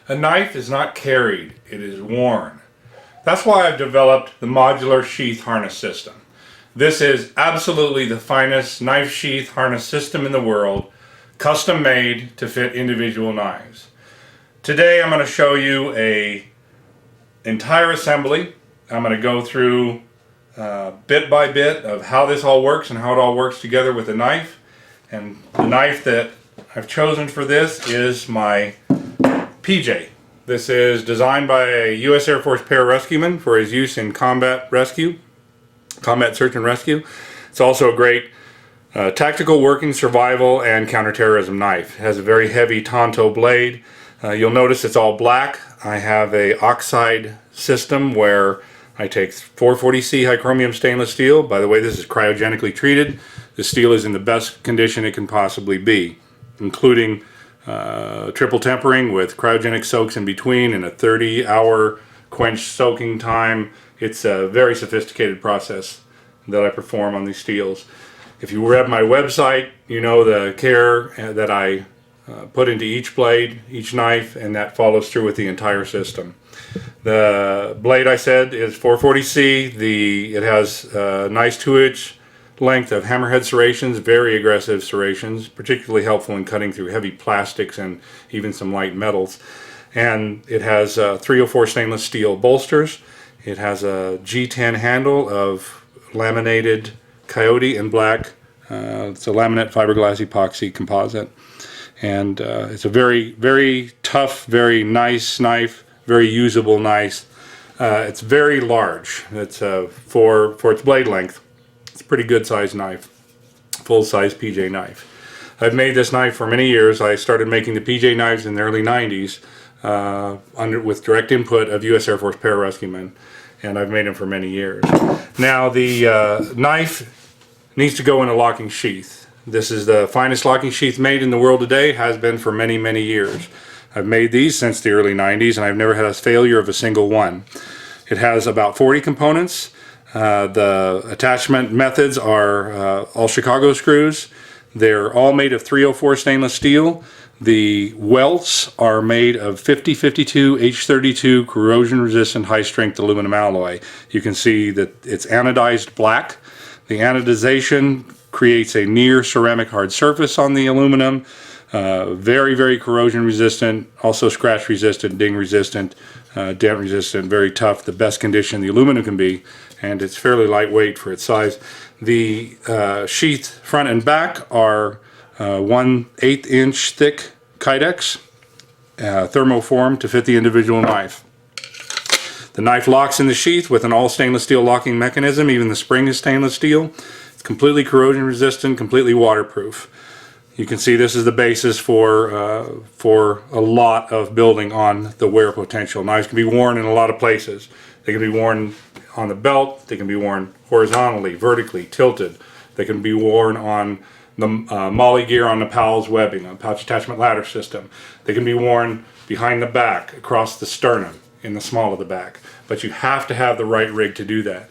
A knife is not carried, it is worn. That's why I've developed the Modular Sheath harness system. This is absolutely the finest knife sheath harness system in the world, custom made to fit individual knives. Today I'm going to show you an entire assembly. I'm going to go through bit by bit of how this all works and how it all works together with the knife. And the knife that I've chosen for this is my PJ. This is designed by a U.S. Air Force pararescueman for his use in combat search and rescue. It's also a great tactical working survival and counterterrorism knife. It has a very heavy Tonto blade. You'll notice it's all black. I have a oxide system where I take 440C high chromium stainless steel. By the way, this is cryogenically treated. The steel is in the best condition it can possibly be, including triple tempering with cryogenic soaks in between and a 30-hour quench soaking time. It's a very sophisticated process that I perform on these steels. If you read my website, you know the care that I put into each blade, each knife, and that follows through with the entire system. The blade, I said, is 440C. It has a nice 2-inch length of hammerhead serrations, very aggressive serrations, particularly helpful in cutting through heavy plastics and even some light metals. And it has 304 stainless steel bolsters. It has a G10 handle of laminated Coyote in black. It's a laminate fiberglass epoxy composite. And it's a very, very tough, very nice knife, very usable knife. It's very large. It's for its blade length. It's a pretty good sized knife, full-size PJ knife. I've made this knife for many years. I started making the PJ knives in the early 90s with direct input of U.S. Air Force pararescuemen, and I've made them for many years. Now the knife needs to go in a locking sheath. This is the finest locking sheath made in the world today, has been for many, many years. I've made these since the early 90s and I've never had a failure of a single one. It has about 40 components. The attachment methods are all Chicago screws. They're all made of 304 stainless steel. The welts are made of 5052 H32 corrosion resistant high strength aluminum alloy. You can see that it's anodized black. The anodization creates a near ceramic hard surface on the aluminum. Very, very corrosion resistant, also scratch resistant, ding resistant, dent resistant, very tough, the best condition the aluminum can be, and it's fairly lightweight for its size. The sheath front and back are 1/8 inch thick kydex, thermoformed to fit the individual knife. The knife locks in the sheath with an all stainless steel locking mechanism. Even the spring is stainless steel. It's completely corrosion resistant, completely waterproof. You can see this is the basis for a lot of building on the wear potential. Knives can be worn in a lot of places. They can be worn on the belt, they can be worn horizontally, vertically, tilted. They can be worn on the molly gear on the Powell's webbing, a pouch attachment ladder system. They can be worn behind the back, across the sternum, in the small of the back. But you have to have the right rig to do that.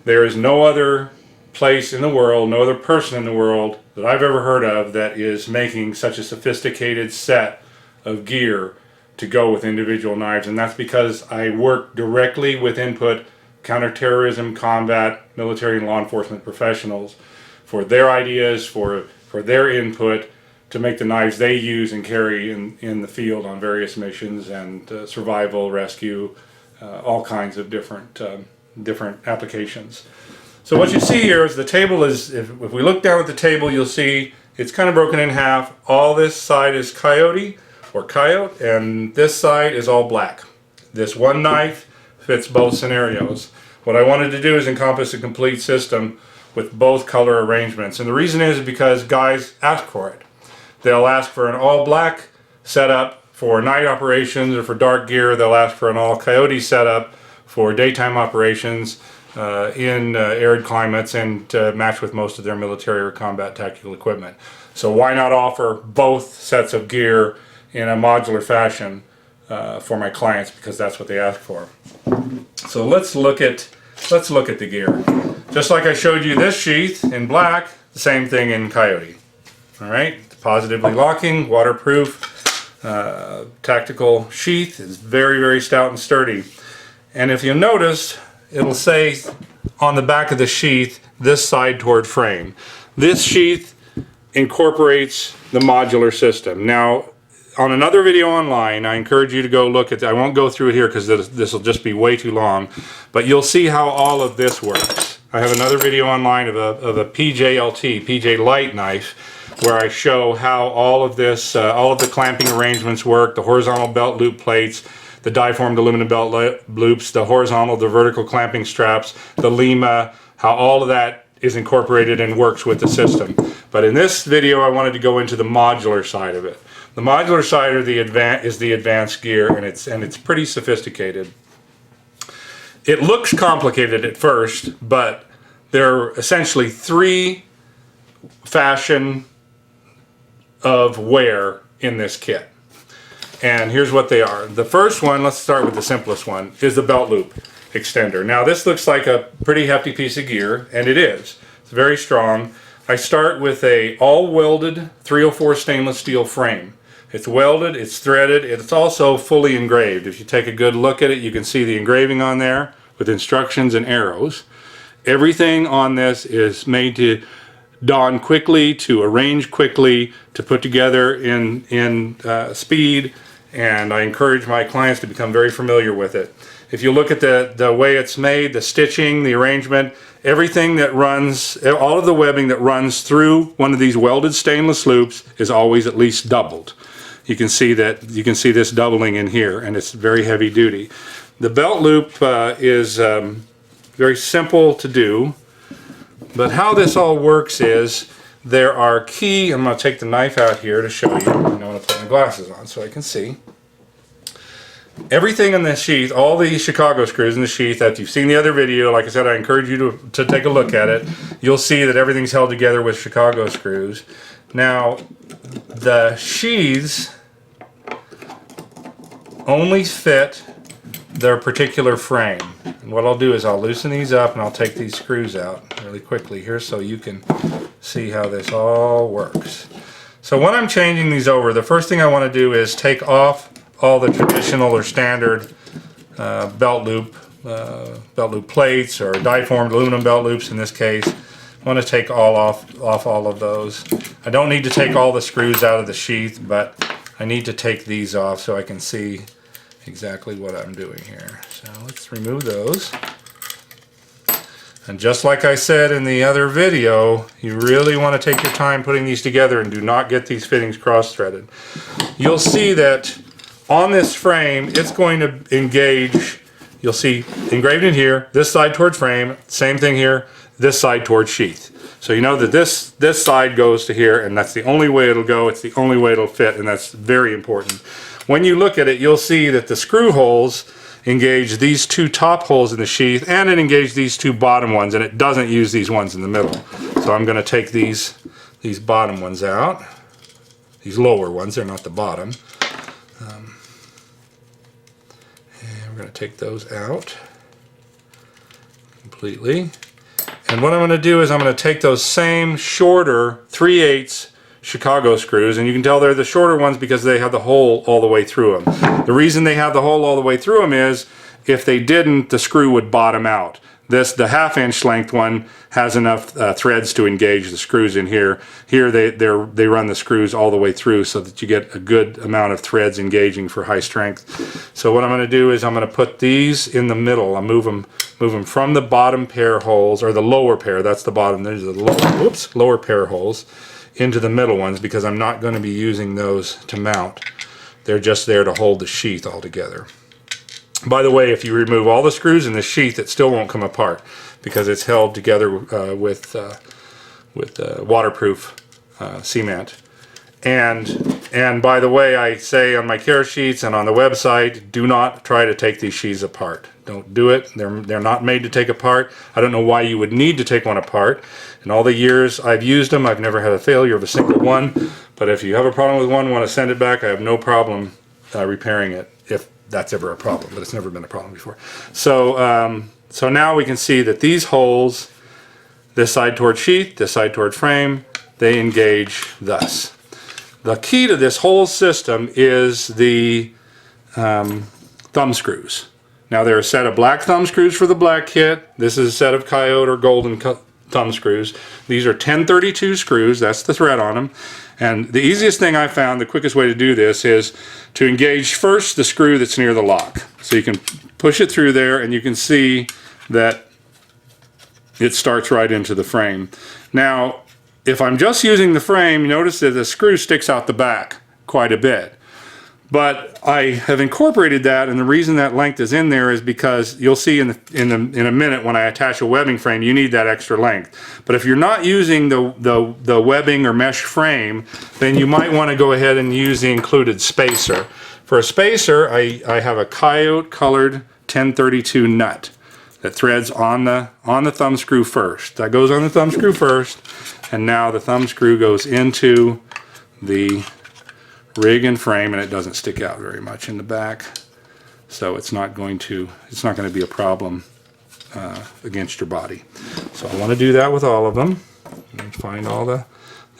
There is no other place in the world, no other person in the world that I've ever heard of that is making such a sophisticated set of gear to go with individual knives, and that's because I work directly with input counterterrorism, combat, military and law enforcement professionals for their ideas, for their input to make the knives they use and carry in the field on various missions and survival, rescue, all kinds of different applications. So what you see here is the table is, if we look down at the table, you'll see it's kind of broken in half. All this side is Coyote or Coyote, and this side is all black. This one knife fits both scenarios. What I wanted to do is encompass a complete system with both color arrangements, and the reason is because guys ask for it. They'll ask for an all black setup for night operations, or for dark gear they'll ask for an all Coyote setup for daytime operations in arid climates and to match with most of their military or combat tactical equipment. So why not offer both sets of gear in a modular fashion for my clients, because that's what they ask for. So let's look at the gear. Just like I showed you this sheath in black, the same thing in Coyote. All right, positively locking, waterproof. tactical sheath. It's very, very stout and sturdy. And if you notice, it'll say on the back of the sheath, this side toward frame. This sheath incorporates the modular system. Now, on another video online, I encourage you to go look at that. I won't go through it here because this will just be way too long, but you'll see how all of this works. I have another video online of a PJ light knife where I show how all of this, all of the clamping arrangements work, the horizontal belt loop plates, the die-formed aluminum belt loops, the horizontal, the vertical clamping straps, the LIMA, how all of that is incorporated and works with the system. But in this video, I wanted to go into the modular side of it. The modular side is the advanced gear, and it's pretty sophisticated. It looks complicated at first, but there are essentially three fashion of wear in this kit. And here's what they are. The first one, let's start with the simplest one, is the belt loop extender. Now this looks like a pretty hefty piece of gear, and it is. It's very strong. I start with a all welded 304 stainless steel frame. It's welded, it's threaded, it's also fully engraved. If you take a good look at it, you can see the engraving on there with instructions and arrows. Everything on this is made to don quickly, to arrange quickly, to put together in speed, and I encourage my clients to become very familiar with it. If you look at the way it's made, the stitching, the arrangement, everything that runs, all of the webbing that runs through one of these welded stainless loops is always at least doubled. You can see this doubling in here, and it's very heavy duty. The belt loop is very simple to do, but how this all works is there are I'm going to take the knife out here to show you. I'm going to put my glasses on so I can see. Everything in the sheath, all the Chicago screws in the sheath, if you've seen the other video, like I said, I encourage you to take a look at it. You'll see that everything's held together with Chicago screws. Now, the sheaths only fit their particular frame. And what I'll do is I'll loosen these up and I'll take these screws out really quickly here so you can see how this all works. So when I'm changing these over, the first thing I want to do is take off all the traditional or standard belt loop plates or die-formed aluminum belt loops in this case. I want to take off all of those. I don't need to take all the screws out of the sheath, but I need to take these off so I can see exactly what I'm doing here. So let's remove those. And just like I said in the other video, you really want to take your time putting these together and do not get these fittings cross-threaded. You'll see that on this frame, it's going to engage, you'll see engraved in here, this side towards frame, same thing here, this side towards sheath. So you know that this side goes to here, and that's the only way it'll go, it's the only way it'll fit, and that's very important. When you look at it, you'll see that the screw holes engage these two top holes in the sheath, and it engages these two bottom ones, and it doesn't use these ones in the middle. So I'm going to take these bottom ones out, these lower ones, they're not the bottom. And we're going to take those out completely. And what I'm going to do is I'm going to take those same shorter 3/8 Chicago screws, and you can tell they're the shorter ones because they have the hole all the way through them. The reason they have the hole all the way through them is if they didn't, the screw would bottom out. The 1/2 inch length one has enough threads to engage the screws in here. Here they run the screws all the way through so that you get a good amount of threads engaging for high strength. So what I'm going to do is I'm going to put these in the middle. I'll move them from the bottom pair holes, or the lower pair, that's the bottom, there's the lower pair holes, into the middle ones because I'm not going to be using those to mount. They're just there to hold the sheath all together. By the way, if you remove all the screws in the sheath, it still won't come apart because it's held together with waterproof cement. And by the way, I say on my care sheets and on the website, do not try to take these sheaths apart. Don't do it. They're not made to take apart. I don't know why you would need to take one apart. In all the years I've used them, I've never had a failure of a single one. But if you have a problem with one, want to send it back, I have no problem repairing it, if that's ever a problem. But it's never been a problem before. So, so now we can see that these holes, this side toward sheath, this side toward frame, they engage thus. the key to this whole system is the thumb screws. Now there are a set of black thumb screws for the black kit. This is a set of Coyote or golden thumb screws. These are 1032 screws, that's the thread on them. And the easiest thing I found, the quickest way to do this, is to engage first the screw that's near the lock. So you can push it through there and you can see that it starts right into the frame. Now, if I'm just using the frame, you notice that the screw sticks out the back quite a bit. But I have incorporated that, and the reason that length is in there is because you'll see in a minute when I attach a webbing frame, you need that extra length. But if you're not using the webbing or mesh frame, then you might want to go ahead and use the included spacer. For a spacer, I have a Coyote colored 1032 nut that threads on the thumb screw first. That goes on the thumb screw first, and now the thumb screw goes into the rig and frame, and it doesn't stick out very much in the back, so it's not going to be a problem against your body. So I want to do that with all of them. Find all the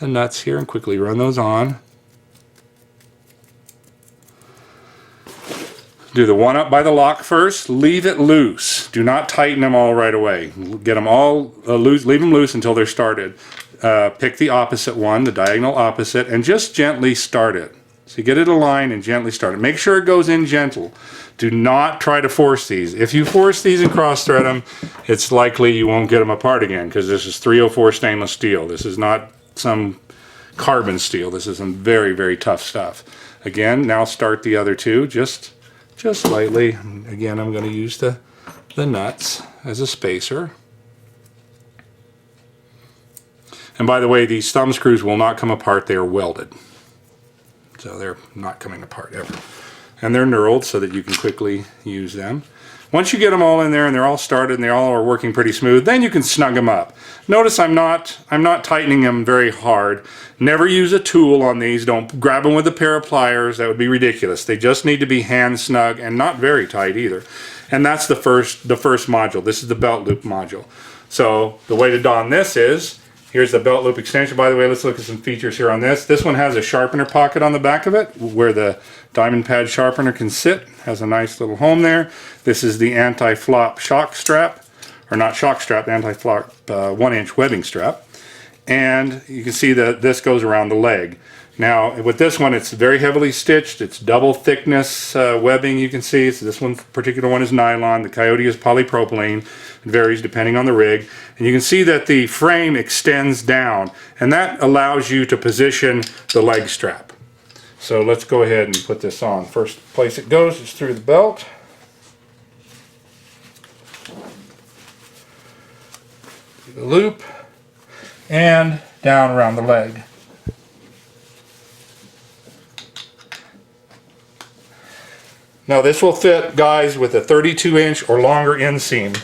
nuts here and quickly run those on. Do the one up by the lock first. Leave it loose. Do not tighten them all right away. Get them all loose. Leave them loose until they're started. Pick the opposite one, the diagonal opposite, and just gently start it. So you get it aligned and gently start it. Make sure it goes in gentle. Do not try to force these. If you force these and cross thread them, it's likely you won't get them apart again, because this is 304 stainless steel. This is not some carbon steel. This is some very, very tough stuff. Again, now start the other two just lightly. Again, I'm going to use the nuts as a spacer. And by the way, these thumb screws will not come apart. They are welded. So they're not coming apart ever. And they're knurled so that you can quickly use them. Once you get them all in there and they're all started and they all are working pretty smooth, then you can snug them up. Notice I'm not tightening them very hard. Never use a tool on these. Don't grab them with a pair of pliers. That would be ridiculous. They just need to be hand snug and not very tight either. And that's the first module. This is the belt loop module. So the way to don this is, here's the belt loop extension. By the way, let's look at some features here on this. This one has a sharpener pocket on the back of it where the diamond pad sharpener can sit. Has a nice little home there. This is the anti-flop shock strap, or not shock strap, anti-flop 1-inch webbing strap. And you can see that this goes around the leg. Now with this one, it's very heavily stitched. It's double thickness webbing, you can see. So this one, particular one, is nylon. The Coyote is polypropylene. It varies depending on the rig. And you can see that the frame extends down, and that allows you to position the leg strap. So let's go ahead and put this on. First place it goes is through the belt. Through the loop and down around the leg. Now this will fit guys with a 32-inch or longer inseam.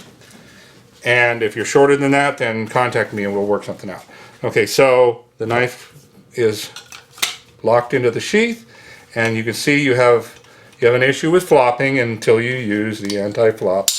And if you're shorter than that, then contact me and we'll work something out. Okay, so the knife is locked into the sheath, and you can see you have an issue with flopping until you use the anti-flop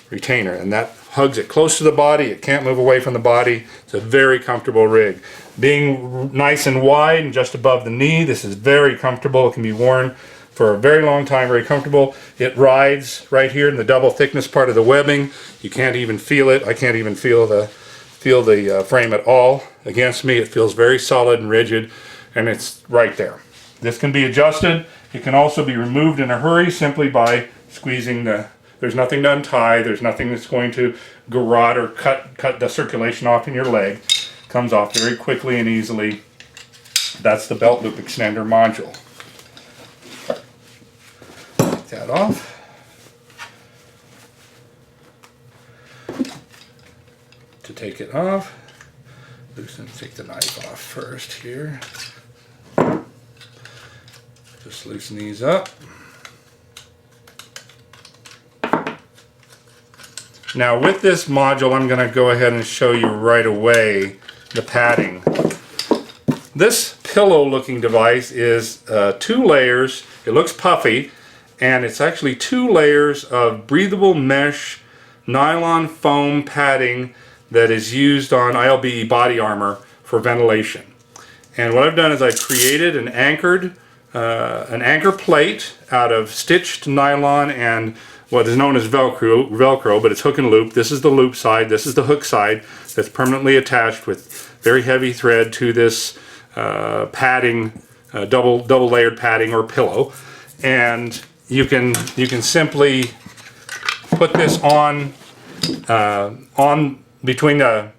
retainer, and that hugs it close to the body. It can't move away from the body. It's a very comfortable rig. Being nice and wide and just above the knee, this is very comfortable. It can be worn for a very long time, very comfortable. It rides right here in the double thickness part of the webbing. You can't even feel it. I can't even feel the frame at all against me. It feels very solid and rigid, and it's right there. This can be adjusted. It can also be removed in a hurry simply by squeezing there's nothing to untie. There's nothing that's going to garrote or cut the circulation off in your leg. It comes off very quickly and easily. That's the belt loop extender module. Take that off. To take it off, take the knife off first here. Just loosen these up. Now with this module, I'm going to go ahead and show you right away the padding. This pillow looking device is 2 layers. It looks puffy, and it's actually 2 layers of breathable mesh nylon foam padding that is used on ILBE body armor for ventilation. And what I've done is I've created an anchor plate out of stitched nylon and what is known as Velcro, but it's hook and loop. This is the loop side, this is the hook side that's permanently attached with very heavy thread to this padding, double layered padding or pillow. And you can simply put this on between the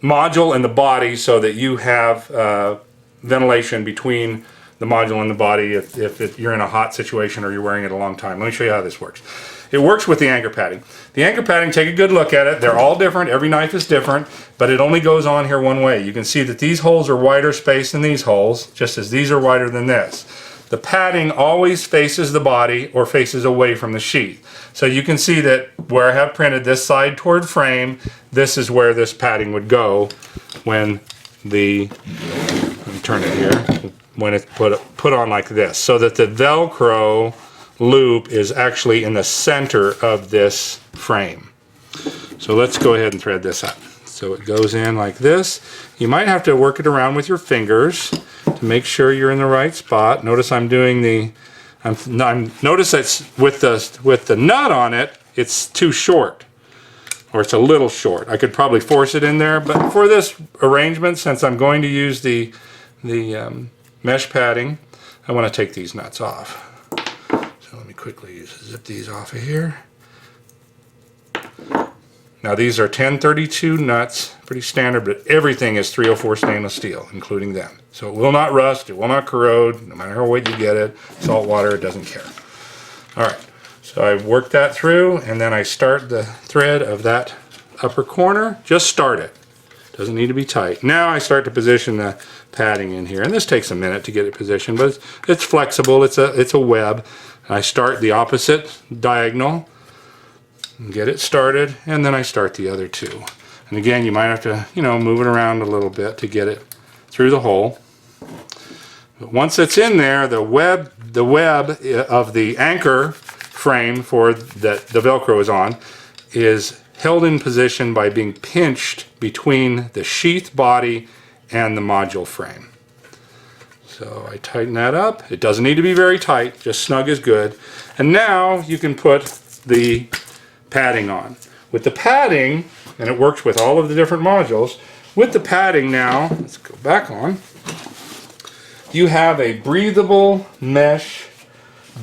module and the body so that you have ventilation between the module and the body if you're in a hot situation or you're wearing it a long time. Let me show you how this works. It works with the anchor padding. The anchor padding, take a good look at it. They're all different. Every knife is different, but it only goes on here one way. You can see that these holes are wider spaced than these holes, just as these are wider than this. The padding always faces the body or faces away from the sheath. So you can see that where I have printed this side toward frame, this is where this padding would go when let me turn it here, when it's put on like this, so that the Velcro loop is actually in the center of this frame. So let's go ahead and thread this up. So it goes in like this. You might have to work it around with your fingers to make sure you're in the right spot. Notice I'm doing notice that with the nut on it, it's too short, or it's a little short. I could probably force it in there, but for this arrangement, since I'm going to use the mesh padding, I want to take these nuts off. So let me quickly zip these off of here. Now these are 1032 nuts, pretty standard, but everything is 304 stainless steel, including them. So it will not rust, it will not corrode, no matter how wet you get it, salt water, it doesn't care. Alright, so I've worked that through, and then I start the thread of that upper corner. Just start it. Doesn't need to be tight. Now I start to position the padding in here, and this takes a minute to get it positioned, but it's flexible, it's a web. I start the opposite diagonal, get it started, and then I start the other two. And again, you might have to, move it around a little bit to get it through the hole. But once it's in there, the web of the anchor frame for that the Velcro is on is held in position by being pinched between the sheath body and the module frame. So I tighten that up. It doesn't need to be very tight, just snug is good. And now you can put the padding on. With the padding, and it works with all of the different modules, with the padding now, let's go back on, you have a breathable mesh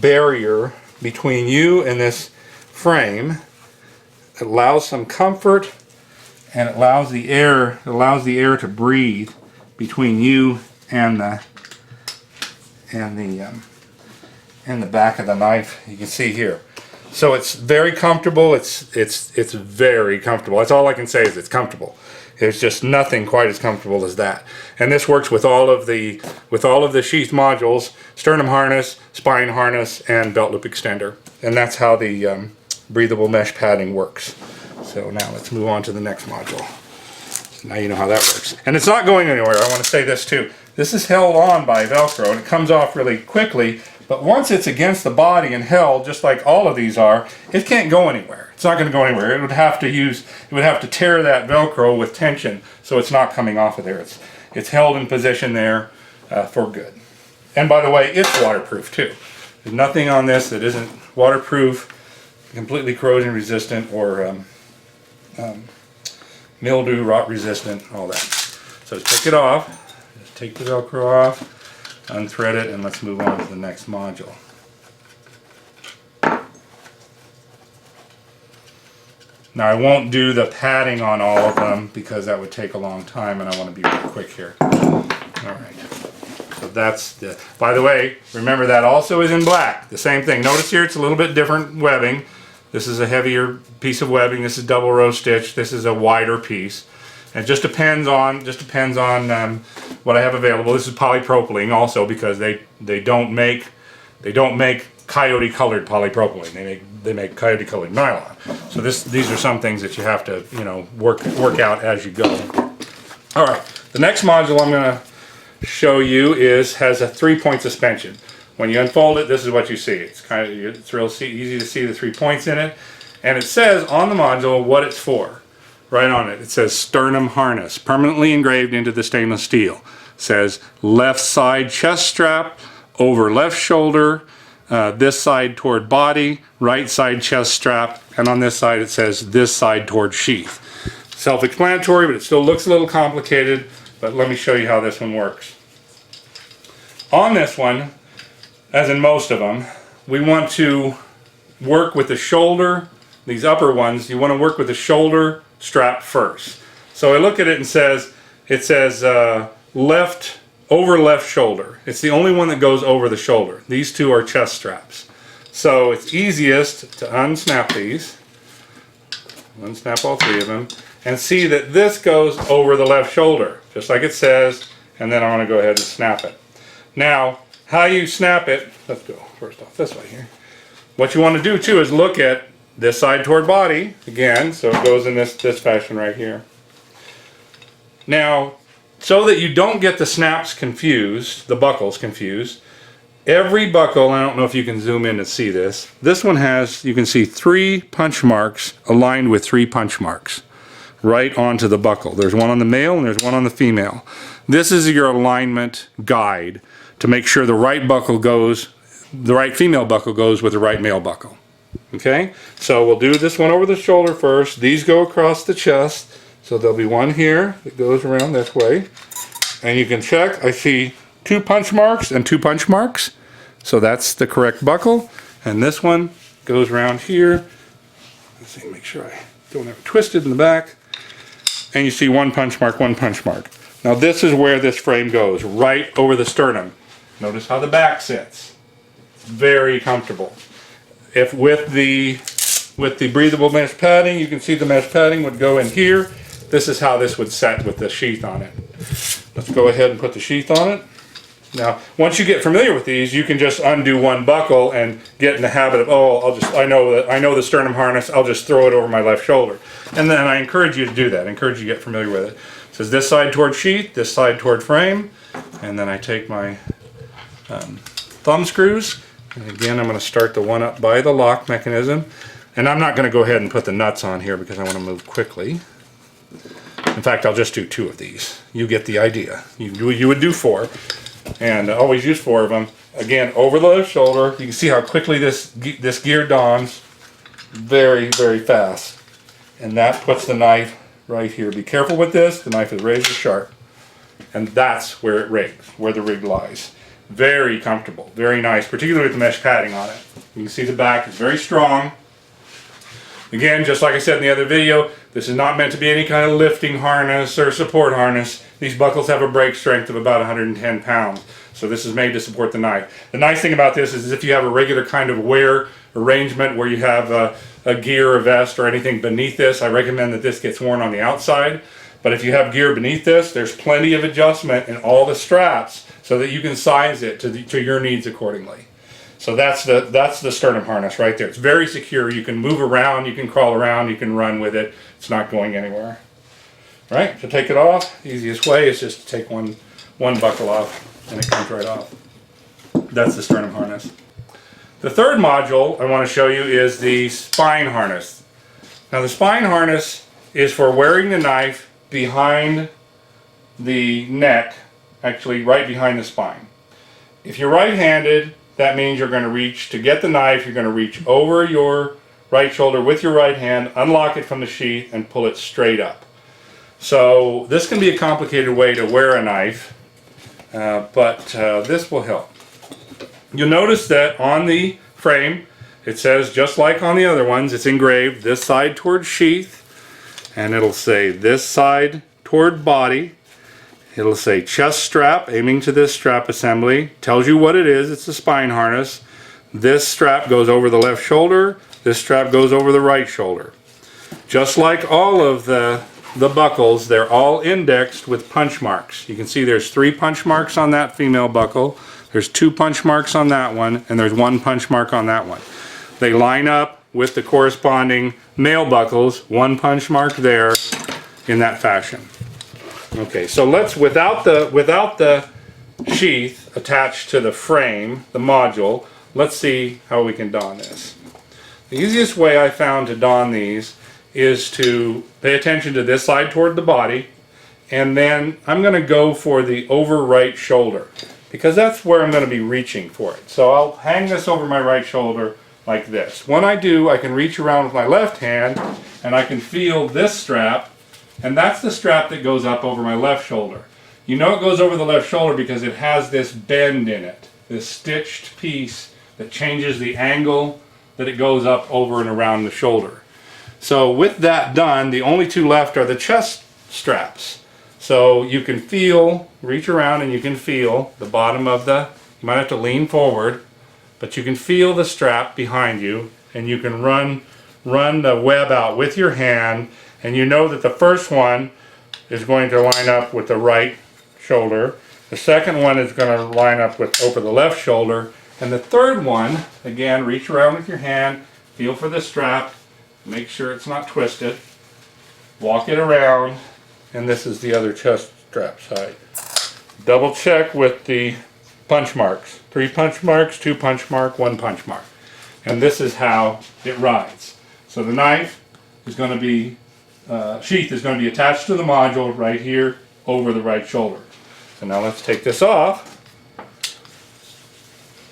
barrier between you and this frame. It allows some comfort, and it allows the air to breathe between you and the back of the knife. You can see here. So it's very comfortable. It's very comfortable. That's all I can say is it's comfortable. There's just nothing quite as comfortable as that. And this works with all of the sheath modules: sternum harness, spine harness, and belt loop extender. And that's how the breathable mesh padding works. So now let's move on to the next module. So now you know how that works. And it's not going anywhere. I want to say this too. This is held on by Velcro, and it comes off really quickly. But once it's against the body and held, just like all of these are, it can't go anywhere. It's not going to go anywhere. It would have to tear that Velcro with tension, so it's not coming off of there. It's held in position there for good. And by the way, it's waterproof too. There's nothing on this that isn't waterproof, completely corrosion resistant, or mildew, rot resistant, all that. So take it off. Just take the Velcro off. Unthread it, and let's move on to the next module. Now I won't do the padding on all of them because that would take a long time, and I want to be real quick here. Alright, so that's the, by the way, remember that also is in black. The same thing. Notice here it's a little bit different webbing. This is a heavier piece of webbing. This is double row stitch. This is a wider piece. It just depends on what I have available. This is polypropylene also, because they don't make Coyote colored polypropylene. They make Coyote colored nylon. So these are some things that you have to work out as you go. All right, the next module I'm going to show you has a 3-point suspension. When you unfold it, this is what you see. It's real easy to see the 3 points in it, and it says on the module what it's for. Right on it. It says sternum harness, permanently engraved into the stainless steel. says left side chest strap over left shoulder, this side toward body, right side chest strap, and on this side it says this side toward sheath. Self-explanatory, but it still looks a little complicated, but let me show you how this one works. On this one, as in most of them, we want to work with the shoulder, these upper ones, you want to work with the shoulder strap first. So I look at it and it says left over left shoulder. It's the only one that goes over the shoulder. These two are chest straps. So it's easiest to unsnap these, unsnap all three of them, and see that this goes over the left shoulder, just like it says, and then I want to go ahead and snap it. Now, how you snap it, let's go first off this way here. What you want to do too is look at this side toward body, again, so it goes in this fashion right here. Now, so that you don't get the snaps confused, the buckles confused, every buckle, I don't know if you can zoom in to see this, this one has, you can see 3 punch marks aligned with 3 punch marks right onto the buckle. There's one on the male and there's one on the female. This is your alignment guide to make sure the right buckle goes, the right female buckle goes with the right male buckle. Okay, so we'll do this one over the shoulder first. These go across the chest, so there'll be one here that goes around this way. And you can check, I see 2 punch marks and 2 punch marks. So that's the correct buckle. And this one goes around here. Let's see, make sure I don't have it twisted in the back. And you see 1 punch mark, 1 punch mark. Now this is where this frame goes, right over the sternum. Notice how the back sits. It's very comfortable. If with the breathable mesh padding, you can see the mesh padding would go in here. This is how this would set with the sheath on it. Let's go ahead and put the sheath on it. Now, once you get familiar with these, you can just undo 1 buckle and get in the habit of, oh, I know the sternum harness, I'll just throw it over my left shoulder. And then I encourage you to do that. I encourage you to get familiar with it. It says this side toward sheath, this side toward frame, and then I take my thumb screws. And again, I'm going to start the one up by the lock mechanism. And I'm not going to go ahead and put the nuts on here because I want to move quickly. In fact, I'll just do 2 of these. You get the idea. You would do 4. And always use 4 of them. Again, over the left shoulder. You can see how quickly this gear dons. Very, very fast. And that puts the knife right here. Be careful with this. The knife is razor sharp. And that's where it rigs, where the rig lies. Very comfortable, very nice, particularly with the mesh padding on it. You can see the back is very strong. Again, just like I said in the other video, this is not meant to be any kind of lifting harness or support harness. These buckles have a break strength of about 110 pounds. So this is made to support the knife. The nice thing about this is if you have a regular kind of wear arrangement where you have a gear, a vest, or anything beneath this, I recommend that this gets worn on the outside. But if you have gear beneath this, there's plenty of adjustment in all the straps so that you can size it to your needs accordingly. So that's the sternum harness right there. It's very secure. You can move around, you can crawl around, you can run with it. It's not going anywhere. All right, to take it off, easiest way is just to take one buckle off and it comes right off. That's the sternum harness. The third module I want to show you is the spine harness. Now the spine harness is for wearing the knife behind the neck, actually right behind the spine. If you're right-handed, that means you're going to reach, to get the knife, you're going to reach over your right shoulder with your right hand, unlock it from the sheath, and pull it straight up. So this can be a complicated way to wear a knife, but this will help. You'll notice that on the frame, it says, just like on the other ones, it's engraved this side toward sheath, and it'll say this side toward body. It'll say chest strap, aiming to this strap assembly. Tells you what it is. It's a spine harness. This strap goes over the left shoulder. This strap goes over the right shoulder. Just like all of the buckles, they're all indexed with punch marks. You can see there's 3 punch marks on that female buckle. There's 2 punch marks on that one, and there's 1 punch mark on that one. They line up with the corresponding male buckles, 1 punch mark there, in that fashion. Okay, so let's, without the sheath attached to the frame, the module, let's see how we can don this. The easiest way I found to don these is to pay attention to this side toward the body and then I'm going to go for the over right shoulder because that's where I'm going to be reaching for it. So I'll hang this over my right shoulder like this. When I do, I can reach around with my left hand and I can feel this strap, and that's the strap that goes up over my left shoulder. You know it goes over the left shoulder because it has this bend in it, this stitched piece that changes the angle that it goes up over and around the shoulder. So with that done, the only two left are the chest straps. So you can feel, reach around and you can feel the bottom of the, you might have to lean forward, but you can feel the strap behind you, and you can run the web out with your hand, and you know that the first one is going to line up with the right shoulder, the second one is going to line up with over the left shoulder, and the third one, again, reach around with your hand, feel for the strap, make sure it's not twisted, walk it around, and this is the other chest strap side. Double check with the punch marks. 3 punch marks, 2 punch mark, 1 punch mark. And this is how it rides. So the knife is going to be, sheath is going to be attached to the module right here over the right shoulder. So now let's take this off.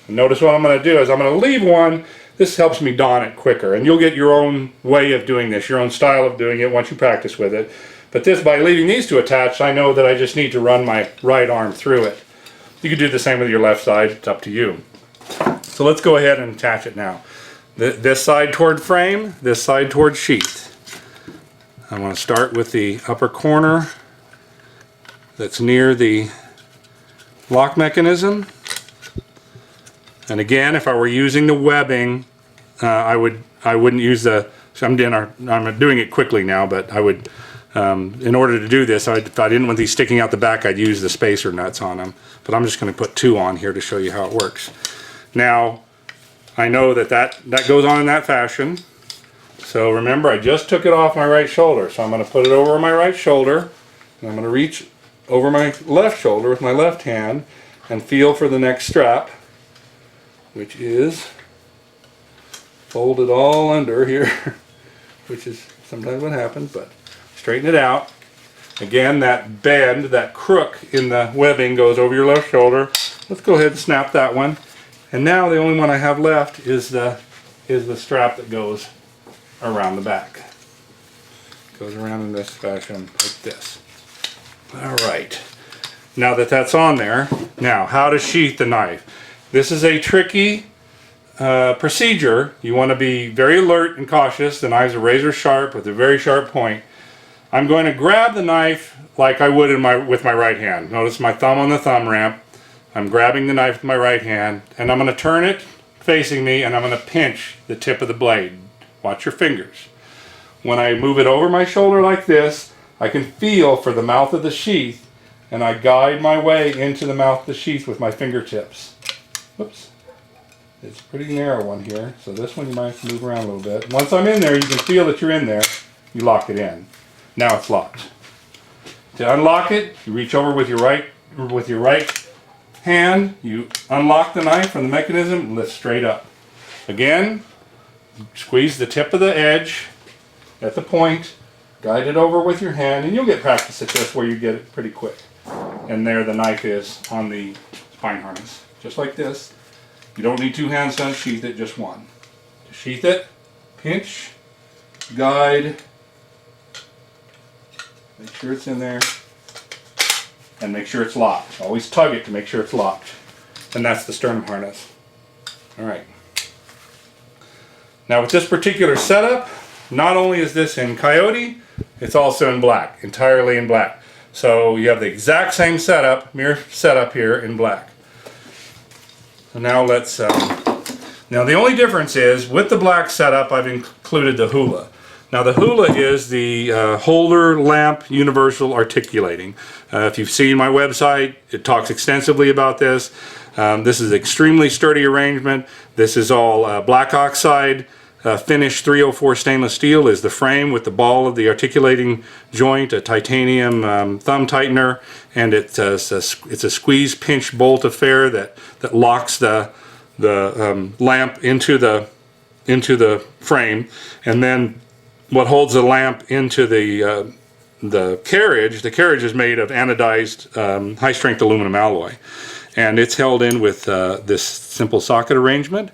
And notice what I'm going to do is I'm going to leave one. This helps me don it quicker, and you'll get your own way of doing this, your own style of doing it once you practice with it. But this, by leaving these two attached, I know that I just need to run my right arm through it. You can do the same with your left side, it's up to you. So let's go ahead and attach it now. This side toward frame, this side toward sheath. I want to start with the upper corner that's near the lock mechanism. And again, if I were using the webbing, I wouldn't use the, I'm doing it quickly now, but I would, in order to do this, if I didn't want these sticking out the back, I'd use the spacer nuts on them. But I'm just going to put 2 on here to show you how it works. Now, I know that goes on in that fashion. So remember, I just took it off my right shoulder. So I'm going to put it over my right shoulder, and I'm going to reach over my left shoulder with my left hand and feel for the next strap, which is folded all under here, which is sometimes what happens, but straighten it out. Again, that bend, that crook in the webbing goes over your left shoulder. Let's go ahead and snap that one. And now the only one I have left is the strap that goes around the back. Goes around in this fashion like this. All right. Now that that's on there, now how to sheath the knife. This is a tricky procedure. You want to be very alert and cautious. The knife's a razor sharp with a very sharp point. I'm going to grab the knife like I would with my right hand. Notice my thumb on the thumb ramp. I'm grabbing the knife with my right hand, and I'm going to turn it facing me, and I'm going to pinch the tip of the blade. Watch your fingers. When I move it over my shoulder like this, I can feel for the mouth of the sheath, and I guide my way into the mouth of the sheath with my fingertips. Whoops. It's a pretty narrow one here, so this one you might have to move around a little bit. Once I'm in there, you can feel that you're in there. You lock it in. Now it's locked. To unlock it, you reach over with your right hand, you unlock the knife from the mechanism and lift straight up. Again, squeeze the tip of the edge at the point, guide it over with your hand, and you'll get practice at this where you get it pretty quick. And there the knife is on the spine harness. Just like this. You don't need 2 hands to unsheath it, just one. To sheath it, pinch, guide, make sure it's in there, and make sure it's locked. Always tug it to make sure it's locked. And that's the sternum harness. Alright. Now with this particular setup, not only is this in Coyote, it's also in black, entirely in black. So you have the exact same setup, mirror setup here in black. So now let's, now the only difference is, with the black setup I've included the Hula. Now the Hula is the holder lamp universal articulating. If you've seen my website, it talks extensively about this. This is extremely sturdy arrangement. This is all black oxide. Finished 304 stainless steel is the frame with the ball of the articulating joint, a titanium thumb tightener, and it's a squeeze pinch bolt affair that locks the lamp into the frame, and then what holds the lamp into the the carriage is made of anodized high-strength aluminum alloy, and it's held in with this simple socket arrangement.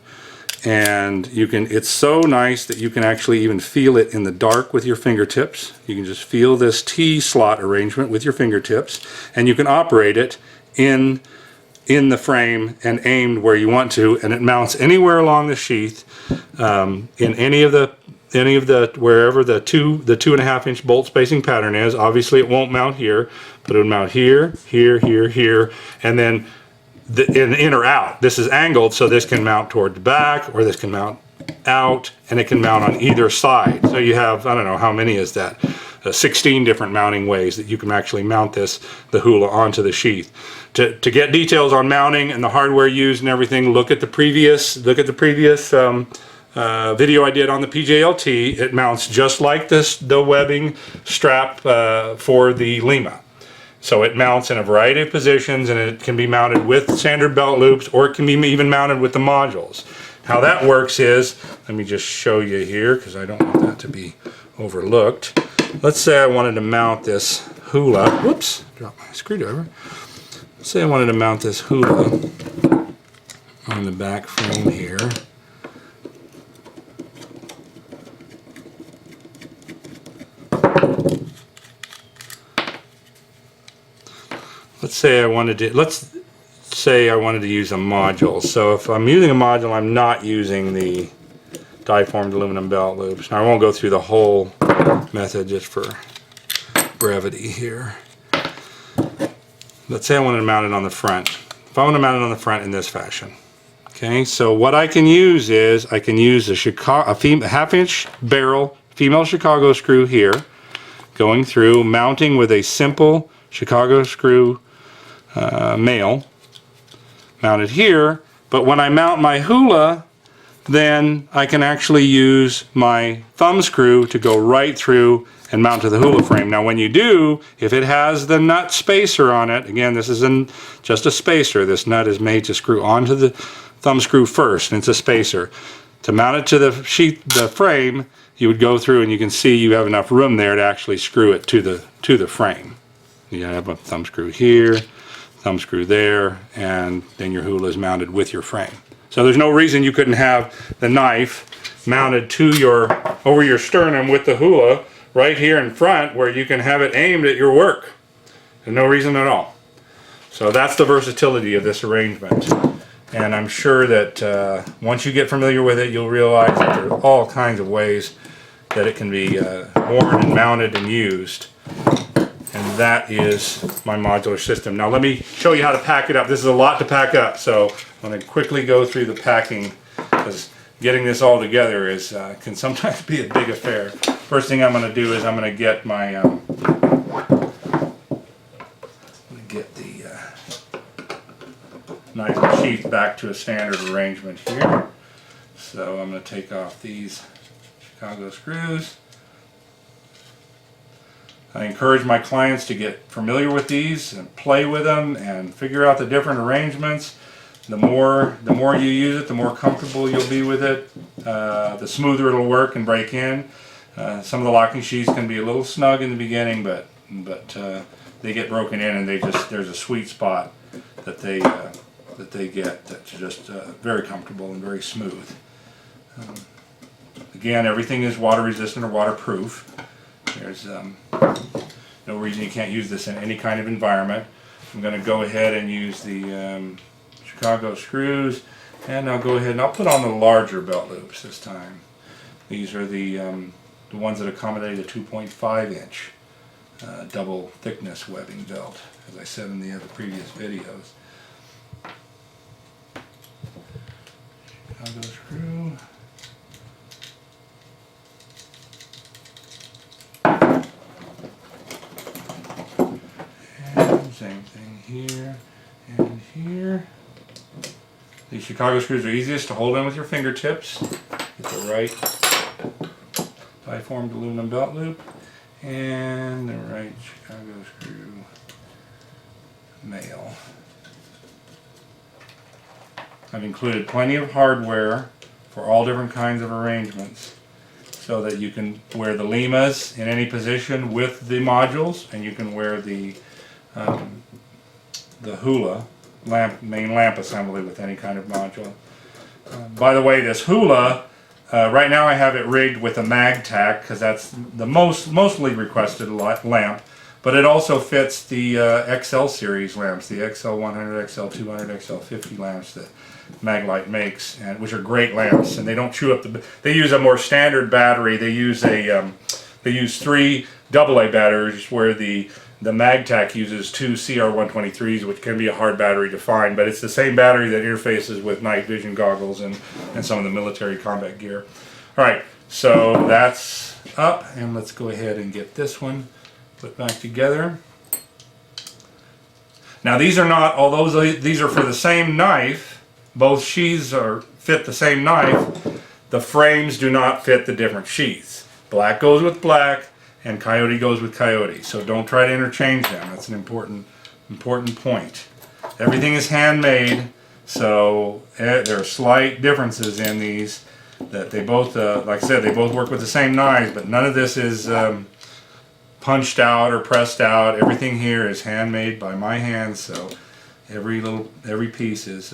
And it's so nice that you can actually even feel it in the dark with your fingertips. You can just feel this T-slot arrangement with your fingertips, and you can operate it in the frame and aimed where you want to, and it mounts anywhere along the sheath, in any of the wherever the 2.5 inch bolt spacing pattern is. Obviously it won't mount here, but it would mount here, here, here, here, and then in or out. This is angled, so this can mount toward the back, or this can mount out, and it can mount on either side. So you have, I don't know, how many is that? 16 different mounting ways that you can actually mount the Hula onto the sheath. To get details on mounting and the hardware used and everything, look at the previous video I did on the PJLT. It mounts just like the webbing strap for the LIMA. So it mounts in a variety of positions, and it can be mounted with standard belt loops, or it can be even mounted with the modules. How that works is, let me just show you here because I don't want that to be overlooked. Let's say I wanted to mount this Hula. Whoops, dropped my screwdriver. Let's say I wanted to mount this Hula on the back frame here. Let's say I wanted to use a module. So if I'm using a module, I'm not using the die-formed aluminum belt loops. Now I won't go through the whole method just for brevity here. Let's say I wanted to mount it on the front. If I want to mount it on the front in this fashion. Okay, so what I can use is I can use a 1/2 inch barrel female Chicago screw here, going through, mounting with a simple Chicago screw male mounted here. But when I mount my Hula, then I can actually use my thumb screw to go right through and mount to the Hula frame. Now when you do, if it has the nut spacer on it, again this isn't just a spacer, this nut is made to screw onto the thumb screw first, and it's a spacer. To mount it to the frame, you would go through, and you can see you have enough room there to actually screw it to the frame. You have a thumb screw here, thumb screw there, and then your Hula is mounted with your frame. So there's no reason you couldn't have the knife mounted to over your sternum with the Hula right here in front, where you can have it aimed at your work. There's no reason at all. So that's the versatility of this arrangement. And I'm sure that once you get familiar with it, you'll realize that there are all kinds of ways that it can be worn and mounted and used. And that is my modular system. Now let me show you how to pack it up. This is a lot to pack up, so I'm going to quickly go through the packing, because getting this all together can sometimes be a big affair. First thing I'm going to do is I'm going to get my knife and sheath back to a standard arrangement here. So I'm going to take off these Chicago screws. I encourage my clients to get familiar with these and play with them and figure out the different arrangements. The more you use it, the more comfortable you'll be with it. The smoother it'll work and break in. Some of the locking sheaths can be a little snug in the beginning, but they get broken in, and there's a sweet spot that they get that's just very comfortable and very smooth. Again, everything is water resistant or waterproof. There's no reason you can't use this in any kind of environment. I'm going to go ahead and use the Chicago screws, and I'll go ahead and I'll put on the larger belt loops this time. These are the ones that accommodate a 2.5 inch double thickness webbing belt, as I said in the other previous videos. Chicago screw. And same thing here and here. These Chicago screws are easiest to hold in with your fingertips. Get the right die-formed aluminum belt loop and the right Chicago screw male. I've included plenty of hardware for all different kinds of arrangements, so that you can wear the LIMAs in any position with the modules, and you can wear the Hula main lamp assembly with any kind of module. By the way, this Hula, right now I have it rigged with a Mag-Tac because that's the mostly requested lamp, but it also fits the XL series lamps, the XL100, XL200, XL50 lamps that Maglite makes, and which are great lamps, and they don't chew up they use a more standard battery. They use three AA batteries, where the Mag-Tac uses two CR123s, which can be a hard battery to find, but it's the same battery that interfaces with night vision goggles and some of the military combat gear. Alright, so that's up, and let's go ahead and get this one put back together. Now these are not, although these are for the same knife, both sheaths fit the same knife, the frames do not fit the different sheaths. Black goes with black, and Coyote goes with Coyote, so don't try to interchange them. That's an important point. Everything is handmade, so there are slight differences in these. That they both, like I said, they both work with the same knives, but none of this is punched out or pressed out. Everything here is handmade by my hands, so every piece is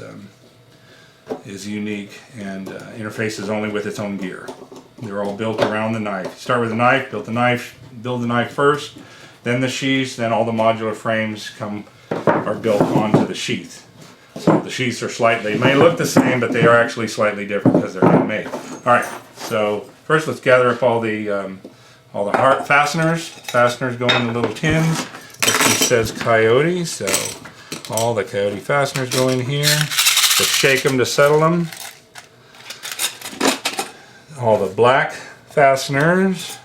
unique and interfaces only with its own gear. They're all built around the knife. Start with the knife, build the knife first, then the sheaths, then all the modular frames are built onto the sheath. So the sheaths are they may look the same, but they are actually slightly different because they're handmade. Alright, so first let's gather up all the heart fasteners. Fasteners go in the little tins. This one says Coyote, so all the Coyote fasteners go in here. Just shake them to settle them. All the black fasteners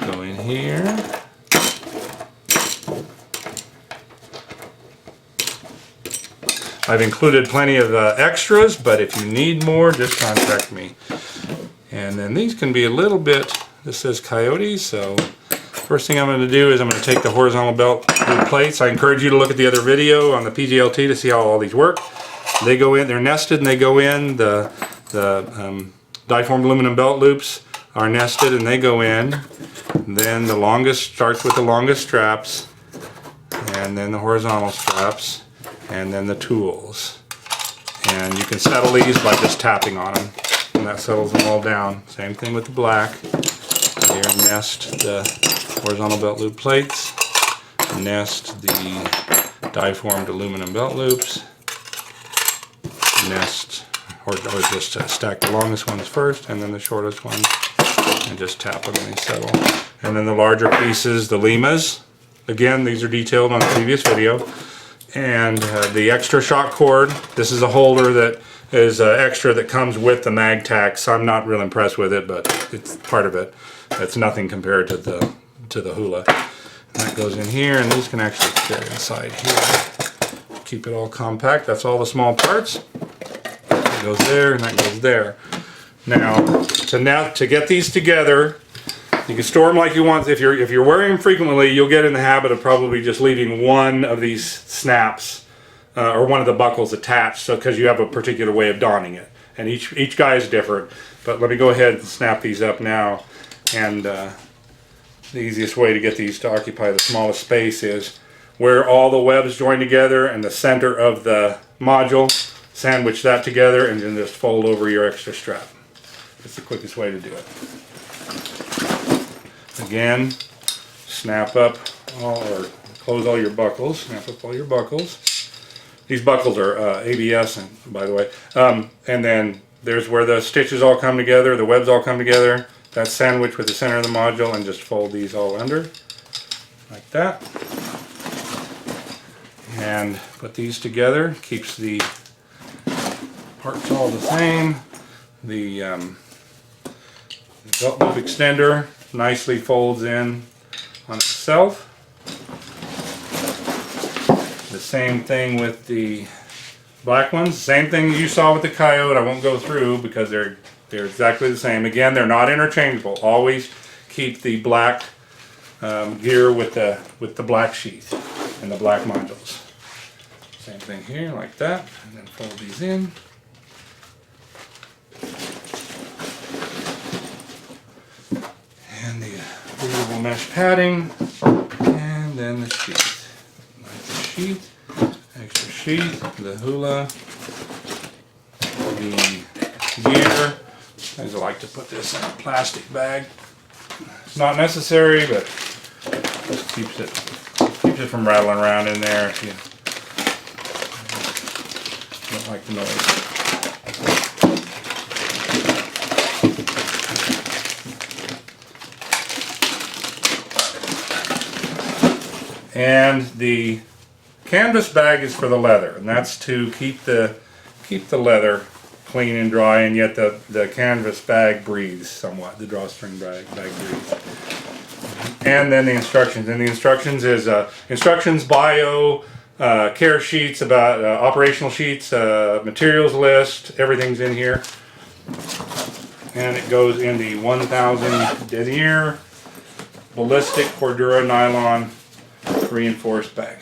go in here. I've included plenty of extras, but if you need more, just contact me. And then these can be a little bit, this says Coyote, so first thing I'm going to do is I'm going to take the horizontal belt plates. I encourage you to look at the other video on the PGLT to see how all these work. They go in, they're nested and they go in. The diformed aluminum belt loops are nested and they go in. Then the longest starts with the longest straps, and then the horizontal straps, and then the tools. And you can settle these by just tapping on them, and that settles them all down. Same thing with the black. Here, nest the horizontal belt loop plates, nest the diformed aluminum belt loops, nest or just stack the longest ones first and then the shortest ones, and just tap them and they settle. And then the larger pieces, the LIMAs, again these are detailed on the previous video, and the extra shock cord. This is a holder that is extra that comes with the Mag-Tac, so I'm not real impressed with it, but it's part of it. It's nothing compared to the Hula. And that goes in here, and these can actually fit inside here. Keep it all compact. That's all the small parts. That goes there, and that goes there. Now to get these together, you can store them like you want. If you're wearing them frequently, you'll get in the habit of probably just leaving one of these snaps or one of the buckles attached, so because you have a particular way of donning it, and each guy is different. But let me go ahead and snap these up now. And the easiest way to get these to occupy the smallest space is where all the webs join together and the center of the module. Sandwich that together and then just fold over your extra strap. It's the quickest way to do it. Again, snap up or close all your buckles. Snap up all your buckles. These buckles are ABS, by the way. And then there's where the stitches all come together, the webs all come together. That's sandwiched with the center of the module, and just fold these all under like that. And put these together. Keeps the parts all the same. The belt loop extender nicely folds in on itself. The same thing with the black ones. Same thing you saw with the Coyote. I won't go through because they're exactly the same. Again, they're not interchangeable. Always keep the black gear with the black sheath and the black modules. Same thing here, like that. And then fold these in. little mesh padding, and then the sheath. Like the sheath, extra sheath, the Hula, the gear. I like to put this in a plastic bag. It's not necessary, but just keeps it from rattling around in there if you don't like the noise. And the canvas bag is for the leather, and that's to keep the leather clean and dry, and yet the canvas bag breathes somewhat. The drawstring bag breathes. And then the instructions. And the instructions is instructions, bio, care sheets about operational sheets, materials list. Everything's in here. And it goes in the 1000 Denier ballistic Cordura nylon reinforced bag.